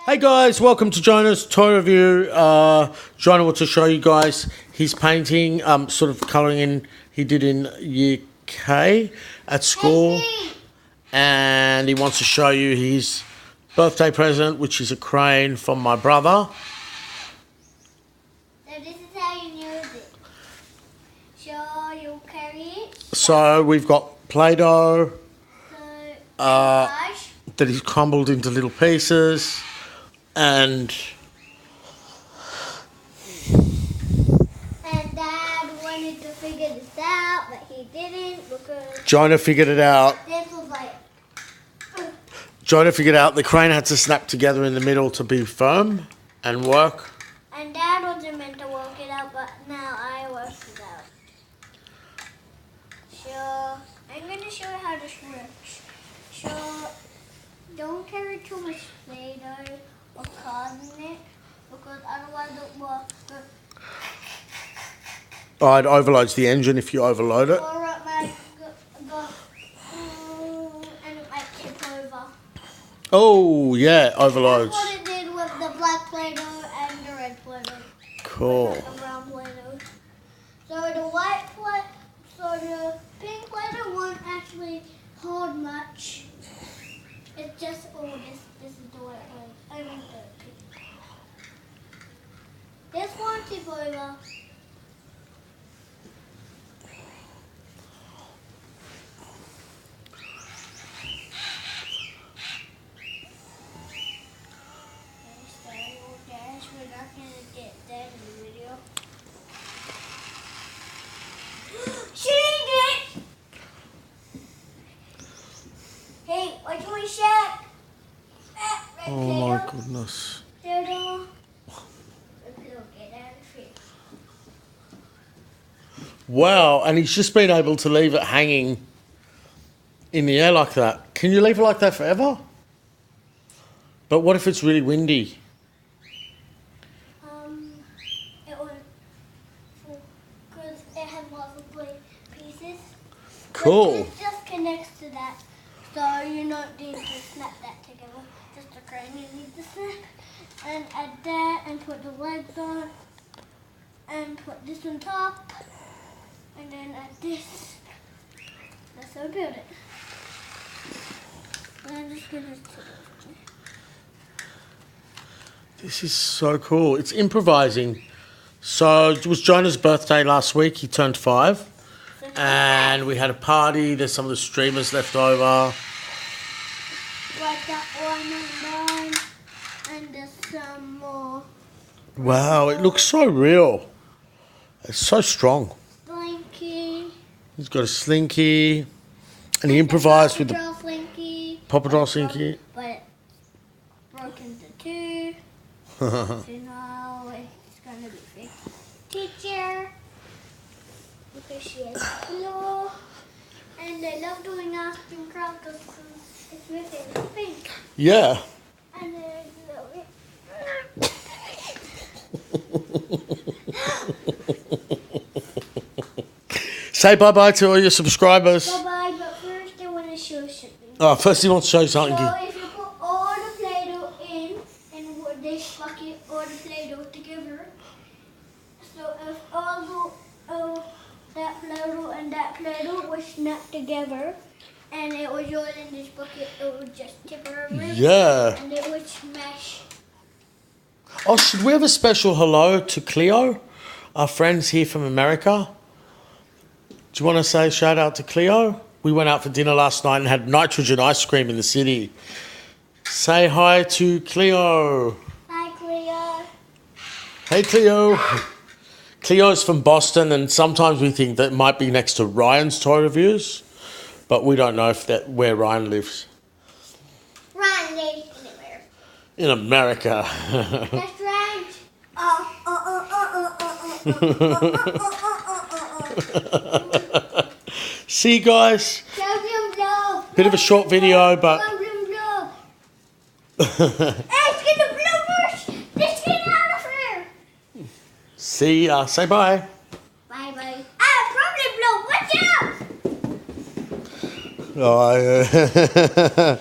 Hey guys, welcome to Jonah's toy review. Jonah wants to show you guys his painting, sort of colouring in he did in year K at school. And he wants to show you his birthday present, which is a crane from my brother. So this is how you use it. So you carry it. So we've got Play-Doh So that he's crumbled into little pieces. And Dad wanted to figure this out, but he didn't because Jonah figured it out. this was like. Jonah figured out the crane had to snap together in the middle to be firm and work. And Dad wasn't meant to work it out, but now I worked it out. So I'm going to show you how this works. So don't carry too much Play-Doh or cause in it, because otherwise it will. Oh, it overloads the engine if you overload it. Or it might go and it might tip over. Oh, yeah, overloads. That's what it did with the black Play-Doh and the red Play-Doh. Cool. The brown Play-Doh. So the white the pink Play-Doh won't actually hold much. It's just, this is the white one. I mean the pink. This won't tip over. We're not going to get that in the video. She did it! Hey, watch my shack. Oh my goodness. Wow, and he's just been able to leave it hanging in the air like that. Can you leave it like that forever? But what if it's really windy? It would, because it has multiple pieces. Cool. But it just connects to that, so you don't need to snap that together. Just a crane you need to snap, and add that, and put the legs on, and put this on top, and then add this. That's how I build it. And I'm just gonna. This is so cool. It's improvising. So it was Jonah's birthday last week. He turned 5. And we had a party. There's some of the streamers left over. Like that one and mine, and there's some more. Wow, it looks so real. It's so strong. Blinky. He's got a slinky. And he improvised with the Slinky. Paw Patrol slinky. But it broke into 2. So now it's going to be big. Teacher. Because she has blue. And I love doing arts and crafts because it's my favorite thing. Yeah. And I love it. Say bye-bye to all your subscribers. Bye-bye, but first I want to show something. Oh, first he wants to show you something. So if you put all the Play-Doh in this bucket, all the Play-Doh together, so if all that Play-Doh and that Play-Doh was snapped together, and it was all in this bucket, it would just tip over. Yeah. And it would smash. Oh, should we have a special hello to Cleo, our friends here from America? Do you want to say shout out to Cleo? We went out for dinner last night and had nitrogen ice cream in the city. Say hi to Cleo. Hi, Cleo. Hey, Cleo. Cleo's from Boston, and sometimes we think that it might be next to Ryan's toy reviews, but we don't know if that where Ryan lives. Ryan lives anywhere. In America. That's right. See, guys, Blow. bit of a short video, but Blow. Hey, it's gonna blow first. Let's get out of here. see ya. Say bye. Bye. Probably blow. Watch out. Oh,